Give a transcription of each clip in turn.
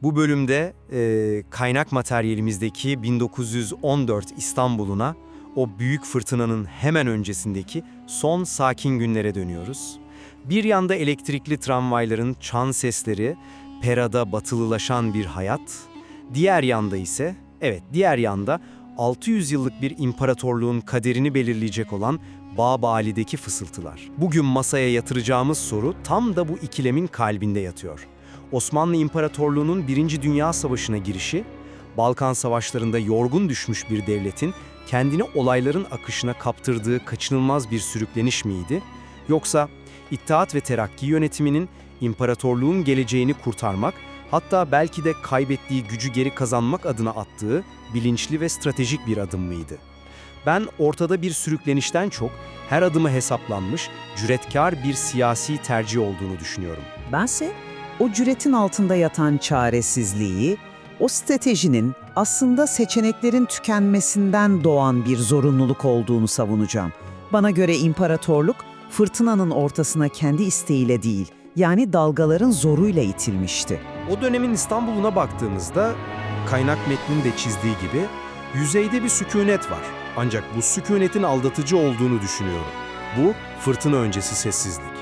Bu bölümde kaynak materyalimizdeki 1914 İstanbul'una, o büyük fırtınanın hemen öncesindeki son sakin günlere dönüyoruz. Bir yanda elektrikli tramvayların çan sesleri, Pera'da batılılaşan bir hayat, diğer yanda ise, diğer yanda 600 yıllık bir imparatorluğun kaderini belirleyecek olan Babali'deki fısıltılar. Bugün masaya yatıracağımız soru tam da bu ikilemin kalbinde yatıyor. Osmanlı İmparatorluğu'nun 1. Dünya Savaşı'na girişi, Balkan Savaşları'nda yorgun düşmüş bir devletin kendini olayların akışına kaptırdığı kaçınılmaz bir sürükleniş miydi? Yoksa İttihat ve Terakki yönetiminin imparatorluğun geleceğini kurtarmak, hatta belki de kaybettiği gücü geri kazanmak adına attığı bilinçli ve stratejik bir adım mıydı? Ben ortada bir sürüklenişten çok her adımı hesaplanmış, cüretkar bir siyasi tercih olduğunu düşünüyorum. Bense o cüretin altında yatan çaresizliği, o stratejinin aslında seçeneklerin tükenmesinden doğan bir zorunluluk olduğunu savunacağım. Bana göre imparatorluk, fırtınanın ortasına kendi isteğiyle değil, yani dalgaların zoruyla itilmişti. O dönemin İstanbul'una baktığımızda, kaynak metnin de çizdiği gibi, yüzeyde bir sükunet var. Ancak bu sükunetin aldatıcı olduğunu düşünüyorum. Bu, fırtına öncesi sessizlik.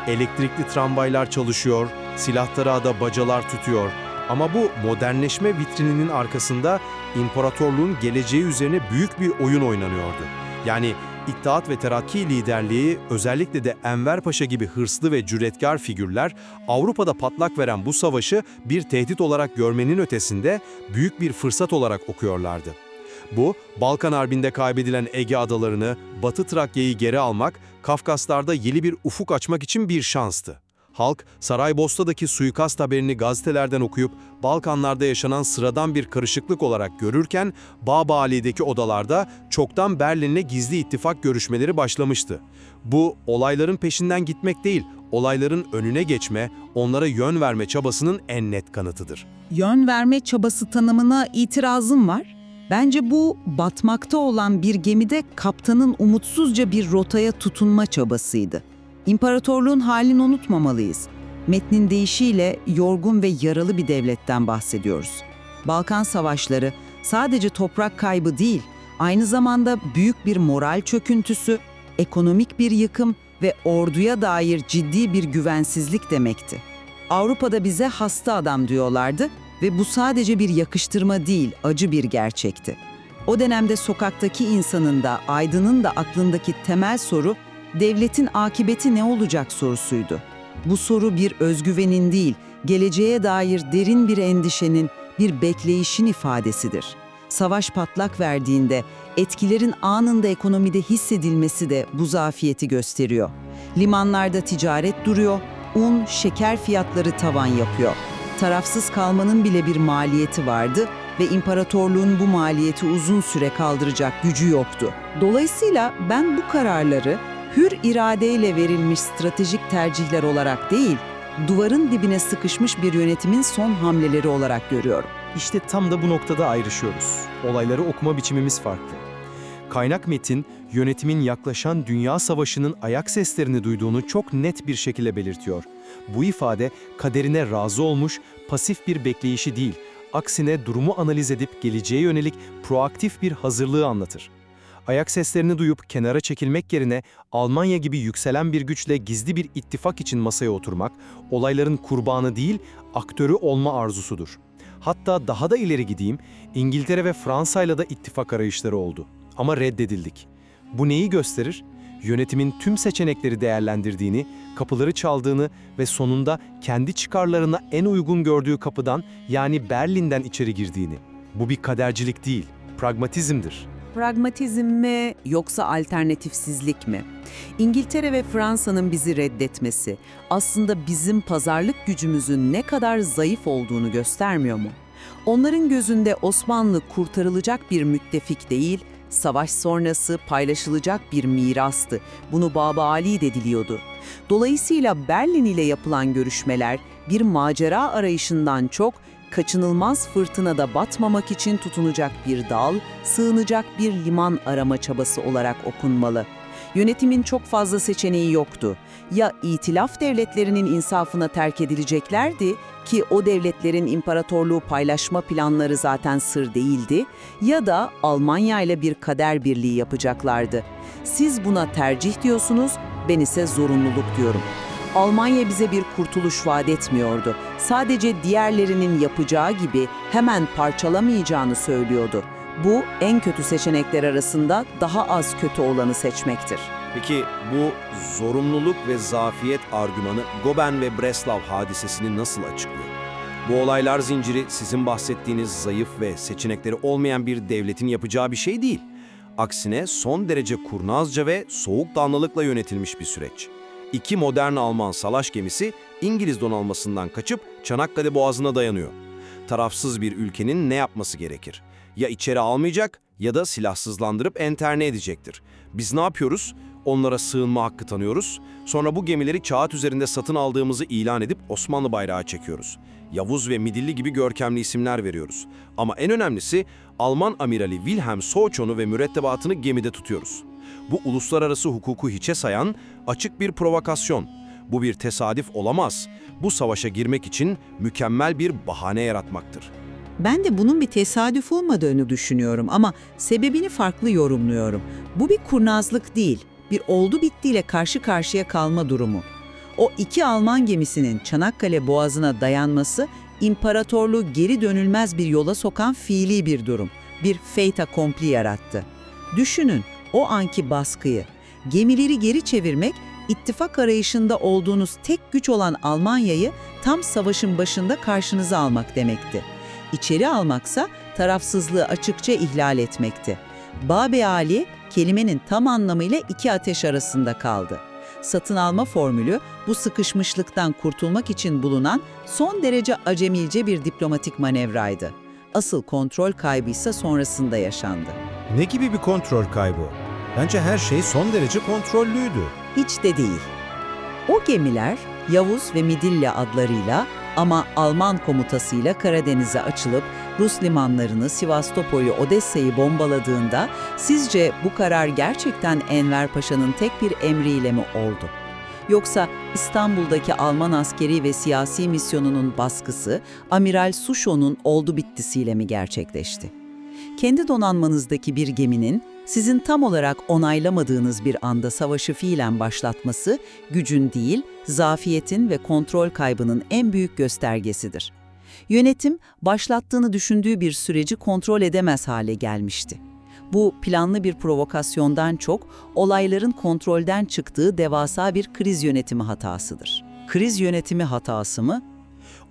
Elektrikli tramvaylar çalışıyor, silahtarağda bacalar tütüyor. Ama bu modernleşme vitrininin arkasında imparatorluğun geleceği üzerine büyük bir oyun oynanıyordu. Yani İttihat ve Terakki liderliği, özellikle de Enver Paşa gibi hırslı ve cüretkar figürler, Avrupa'da patlak veren bu savaşı bir tehdit olarak görmenin ötesinde büyük bir fırsat olarak okuyorlardı. Bu, Balkan Harbi'nde kaybedilen Ege adalarını, Batı Trakya'yı geri almak, Kafkaslar'da yeni bir ufuk açmak için bir şanstı. Halk, Saraybosna'daki suikast haberini gazetelerden okuyup Balkanlarda yaşanan sıradan bir karışıklık olarak görürken, Babali'deki odalarda çoktan Berlin'le gizli ittifak görüşmeleri başlamıştı. Bu, olayların peşinden gitmek değil, olayların önüne geçme, onlara yön verme çabasının en net kanıtıdır. Yön verme çabası tanımına itirazım var. Bence bu, batmakta olan bir gemide kaptanın umutsuzca bir rotaya tutunma çabasıydı. İmparatorluğun halini unutmamalıyız. Metnin deyişiyle yorgun ve yaralı bir devletten bahsediyoruz. Balkan savaşları sadece toprak kaybı değil, aynı zamanda büyük bir moral çöküntüsü, ekonomik bir yıkım ve orduya dair ciddi bir güvensizlik demekti. Avrupa'da bize hasta adam diyorlardı ve bu sadece bir yakıştırma değil, acı bir gerçekti. O dönemde sokaktaki insanın da, aydının da aklındaki temel soru, devletin akıbeti ne olacak sorusuydu. Bu soru bir özgüvenin değil, geleceğe dair derin bir endişenin, bir bekleyişin ifadesidir. Savaş patlak verdiğinde, etkilerin anında ekonomide hissedilmesi de bu zafiyeti gösteriyor. Limanlarda ticaret duruyor, un, şeker fiyatları tavan yapıyor. Tarafsız kalmanın bile bir maliyeti vardı ve imparatorluğun bu maliyeti uzun süre kaldıracak gücü yoktu. Dolayısıyla ben bu kararları hür iradeyle verilmiş stratejik tercihler olarak değil, duvarın dibine sıkışmış bir yönetimin son hamleleri olarak görüyorum. İşte tam da bu noktada ayrışıyoruz. Olayları okuma biçimimiz farklı. Kaynak metin, yönetimin yaklaşan Dünya Savaşı'nın ayak seslerini duyduğunu çok net bir şekilde belirtiyor. Bu ifade kaderine razı olmuş, pasif bir bekleyişi değil, aksine durumu analiz edip geleceğe yönelik proaktif bir hazırlığı anlatır. Ayak seslerini duyup kenara çekilmek yerine Almanya gibi yükselen bir güçle gizli bir ittifak için masaya oturmak, olayların kurbanı değil, aktörü olma arzusudur. Hatta daha da ileri gideyim, İngiltere ve Fransa'yla da ittifak arayışları oldu. Ama reddedildik. Bu neyi gösterir? Yönetimin tüm seçenekleri değerlendirdiğini, kapıları çaldığını ve sonunda kendi çıkarlarına en uygun gördüğü kapıdan, yani Berlin'den içeri girdiğini. Bu bir kadercilik değil, pragmatizmdir. Pragmatizm mi yoksa alternatifsizlik mi? İngiltere ve Fransa'nın bizi reddetmesi aslında bizim pazarlık gücümüzün ne kadar zayıf olduğunu göstermiyor mu? Onların gözünde Osmanlı kurtarılacak bir müttefik değil, savaş sonrası paylaşılacak bir mirastı. Bunu Babali de diliyordu. Dolayısıyla Berlin ile yapılan görüşmeler bir macera arayışından çok, kaçınılmaz fırtınada batmamak için tutunacak bir dal, sığınacak bir liman arama çabası olarak okunmalı. Yönetimin çok fazla seçeneği yoktu. Ya itilaf devletlerinin insafına terk edileceklerdi ki o devletlerin imparatorluğu paylaşma planları zaten sır değildi, ya da Almanya ile bir kader birliği yapacaklardı. Siz buna tercih diyorsunuz, ben ise zorunluluk diyorum. Almanya bize bir kurtuluş vaat etmiyordu. Sadece diğerlerinin yapacağı gibi hemen parçalamayacağını söylüyordu. Bu en kötü seçenekler arasında daha az kötü olanı seçmektir. Peki bu zorunluluk ve zafiyet argümanı Goben ve Breslav hadisesini nasıl açıklıyor? Bu olaylar zinciri sizin bahsettiğiniz zayıf ve seçenekleri olmayan bir devletin yapacağı bir şey değil. Aksine son derece kurnazca ve soğukkanlılıkla yönetilmiş bir süreç. İki modern Alman savaş gemisi İngiliz donanmasından kaçıp Çanakkale Boğazı'na dayanıyor. Tarafsız bir ülkenin ne yapması gerekir? Ya içeri almayacak ya da silahsızlandırıp enterne edecektir. Biz ne yapıyoruz? Onlara sığınma hakkı tanıyoruz. Sonra bu gemileri kağıt üzerinde satın aldığımızı ilan edip Osmanlı bayrağı çekiyoruz. Yavuz ve Midilli gibi görkemli isimler veriyoruz. Ama en önemlisi Alman amirali Wilhelm Souchon'u ve mürettebatını gemide tutuyoruz. Bu uluslararası hukuku hiçe sayan açık bir provokasyon. Bu bir tesadüf olamaz. Bu savaşa girmek için mükemmel bir bahane yaratmaktır. Ben de bunun bir tesadüf olmadığını düşünüyorum ama sebebini farklı yorumluyorum. Bu bir kurnazlık değil, bir oldu bittiyle karşı karşıya kalma durumu. O iki Alman gemisinin Çanakkale Boğazı'na dayanması, imparatorluğu geri dönülmez bir yola sokan fiili bir durum. Bir fait accompli yarattı. Düşünün o anki baskıyı. Gemileri geri çevirmek, ittifak arayışında olduğunuz tek güç olan Almanya'yı tam savaşın başında karşınıza almak demekti. İçeri almaksa tarafsızlığı açıkça ihlal etmekti. Bab-ı kelimenin tam anlamıyla iki ateş arasında kaldı. Satın alma formülü bu sıkışmışlıktan kurtulmak için bulunan son derece acemice bir diplomatik manevraydı. Asıl kontrol kaybıysa sonrasında yaşandı. Ne gibi bir kontrol kaybı? Bence her şey son derece kontrollüydü. Hiç de değil. O gemiler Yavuz ve Midilli adlarıyla ama Alman komutasıyla Karadeniz'e açılıp Rus limanlarını, Sivastopol'ü, Odessa'yı bombaladığında sizce bu karar gerçekten Enver Paşa'nın tek bir emriyle mi oldu? Yoksa İstanbul'daki Alman askeri ve siyasi misyonunun baskısı Amiral Suchov'un oldu bittisiyle mi gerçekleşti? Kendi donanmanızdaki bir geminin sizin tam olarak onaylamadığınız bir anda savaşı fiilen başlatması, gücün değil, zafiyetin ve kontrol kaybının en büyük göstergesidir. Yönetim, başlattığını düşündüğü bir süreci kontrol edemez hale gelmişti. Bu planlı bir provokasyondan çok, olayların kontrolden çıktığı devasa bir kriz yönetimi hatasıdır. Kriz yönetimi hatası mı?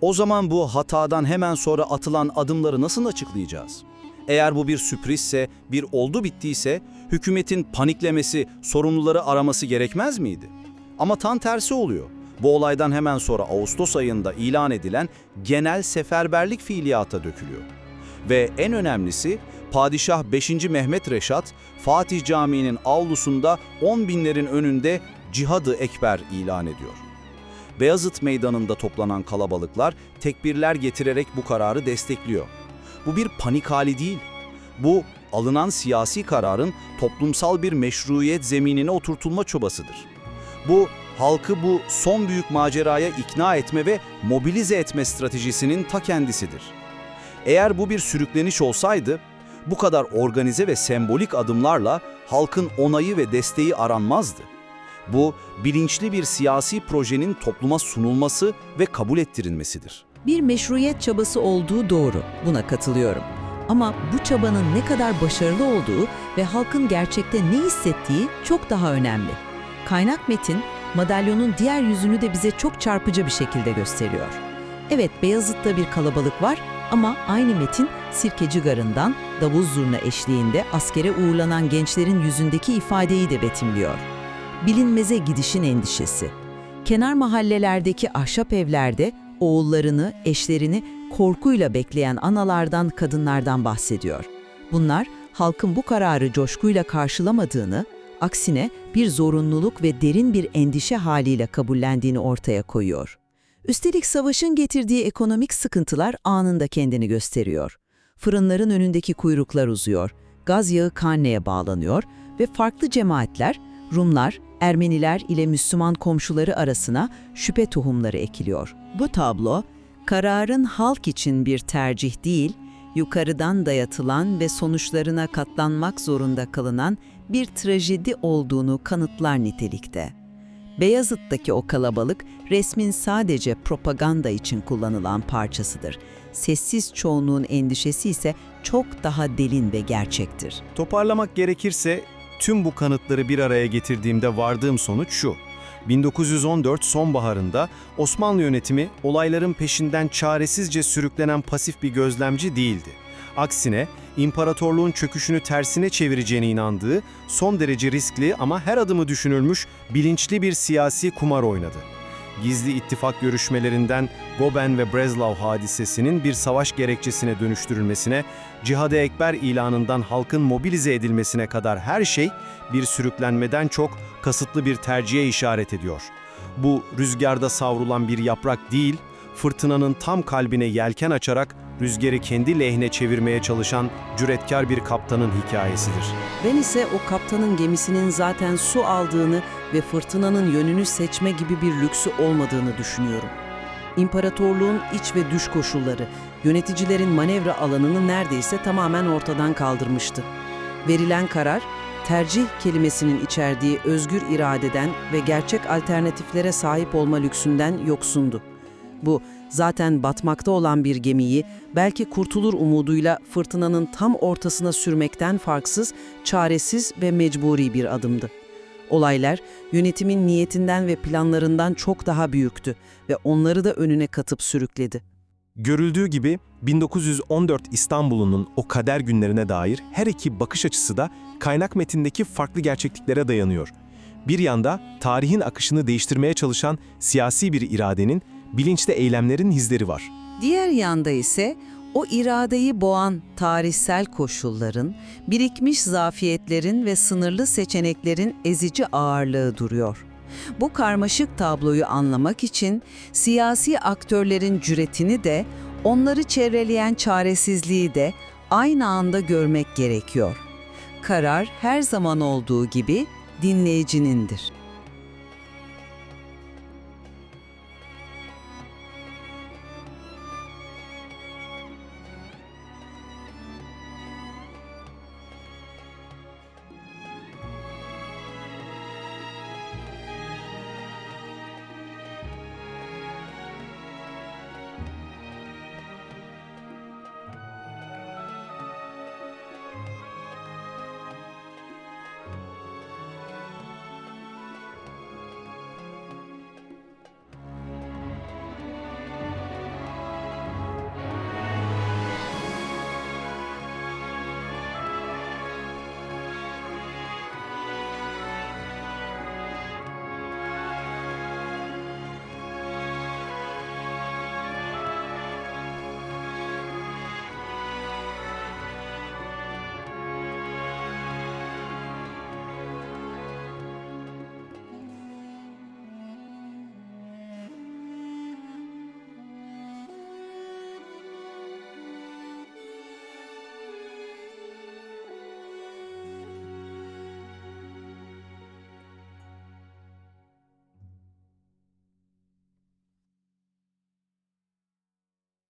O zaman bu hatadan hemen sonra atılan adımları nasıl açıklayacağız? Eğer bu bir sürprizse, bir oldu bittiyse, hükümetin paniklemesi, sorumluları araması gerekmez miydi? Ama tam tersi oluyor. Bu olaydan hemen sonra Ağustos ayında ilan edilen genel seferberlik fiiliyata dökülüyor. Ve en önemlisi, Padişah 5. Mehmet Reşat, Fatih Camii'nin avlusunda 10 binlerin önünde Cihad-ı Ekber ilan ediyor. Beyazıt Meydanı'nda toplanan kalabalıklar tekbirler getirerek bu kararı destekliyor. Bu bir panik hali değil. Bu, alınan siyasi kararın toplumsal bir meşruiyet zeminine oturtulma çabasıdır. Bu, halkı bu son büyük maceraya ikna etme ve mobilize etme stratejisinin ta kendisidir. Eğer bu bir sürükleniş olsaydı, bu kadar organize ve sembolik adımlarla halkın onayı ve desteği aranmazdı. Bu, bilinçli bir siyasi projenin topluma sunulması ve kabul ettirilmesidir. Bir meşruiyet çabası olduğu doğru, buna katılıyorum. Ama bu çabanın ne kadar başarılı olduğu ve halkın gerçekte ne hissettiği çok daha önemli. Kaynak metin, madalyonun diğer yüzünü de bize çok çarpıcı bir şekilde gösteriyor. Evet, Beyazıt'ta bir kalabalık var ama aynı metin Sirkeci Garı'ndan davul zurna eşliğinde askere uğurlanan gençlerin yüzündeki ifadeyi de betimliyor. Bilinmeze gidişin endişesi. Kenar mahallelerdeki ahşap evlerde oğullarını, eşlerini korkuyla bekleyen analardan, kadınlardan bahsediyor. Bunlar halkın bu kararı coşkuyla karşılamadığını, aksine bir zorunluluk ve derin bir endişe haliyle kabullendiğini ortaya koyuyor. Üstelik savaşın getirdiği ekonomik sıkıntılar anında kendini gösteriyor. Fırınların önündeki kuyruklar uzuyor, gaz yağı karneye bağlanıyor ve farklı cemaatler Rumlar, Ermeniler ile Müslüman komşuları arasına şüphe tohumları ekiliyor. Bu tablo, kararın halk için bir tercih değil, yukarıdan dayatılan ve sonuçlarına katlanmak zorunda kılınan bir trajedi olduğunu kanıtlar nitelikte. Beyazıt'taki o kalabalık, resmin sadece propaganda için kullanılan parçasıdır. Sessiz çoğunluğun endişesi ise çok daha derin ve gerçektir. Toparlamak gerekirse tüm bu kanıtları bir araya getirdiğimde vardığım sonuç şu. 1914 sonbaharında Osmanlı yönetimi olayların peşinden çaresizce sürüklenen pasif bir gözlemci değildi. Aksine imparatorluğun çöküşünü tersine çevireceğine inandığı son derece riskli ama her adımı düşünülmüş bilinçli bir siyasi kumar oynadı. Gizli ittifak görüşmelerinden Goben ve Breslau hadisesinin bir savaş gerekçesine dönüştürülmesine, Cihad-ı Ekber ilanından halkın mobilize edilmesine kadar her şey bir sürüklenmeden çok kasıtlı bir tercihe işaret ediyor. Bu rüzgarda savrulan bir yaprak değil, fırtınanın tam kalbine yelken açarak rüzgarı kendi lehine çevirmeye çalışan cüretkar bir kaptanın hikayesidir. Ben ise o kaptanın gemisinin zaten su aldığını ve fırtınanın yönünü seçme gibi bir lüksü olmadığını düşünüyorum. İmparatorluğun iç ve dış koşulları, yöneticilerin manevra alanını neredeyse tamamen ortadan kaldırmıştı. Verilen karar, tercih kelimesinin içerdiği özgür iradeden ve gerçek alternatiflere sahip olma lüksünden yoksundu. Bu, zaten batmakta olan bir gemiyi belki kurtulur umuduyla fırtınanın tam ortasına sürmekten farksız, çaresiz ve mecburi bir adımdı. Olaylar, yönetimin niyetinden ve planlarından çok daha büyüktü ve onları da önüne katıp sürükledi. Görüldüğü gibi 1914 İstanbul'un o kader günlerine dair her iki bakış açısı da kaynak metindeki farklı gerçekliklere dayanıyor. Bir yanda tarihin akışını değiştirmeye çalışan siyasi bir iradenin, bilinçli eylemlerin izleri var. Diğer yanda ise o iradeyi boğan tarihsel koşulların, birikmiş zafiyetlerin ve sınırlı seçeneklerin ezici ağırlığı duruyor. Bu karmaşık tabloyu anlamak için siyasi aktörlerin cüretini de, onları çevreleyen çaresizliği de aynı anda görmek gerekiyor. Karar her zaman olduğu gibi dinleyicinindir.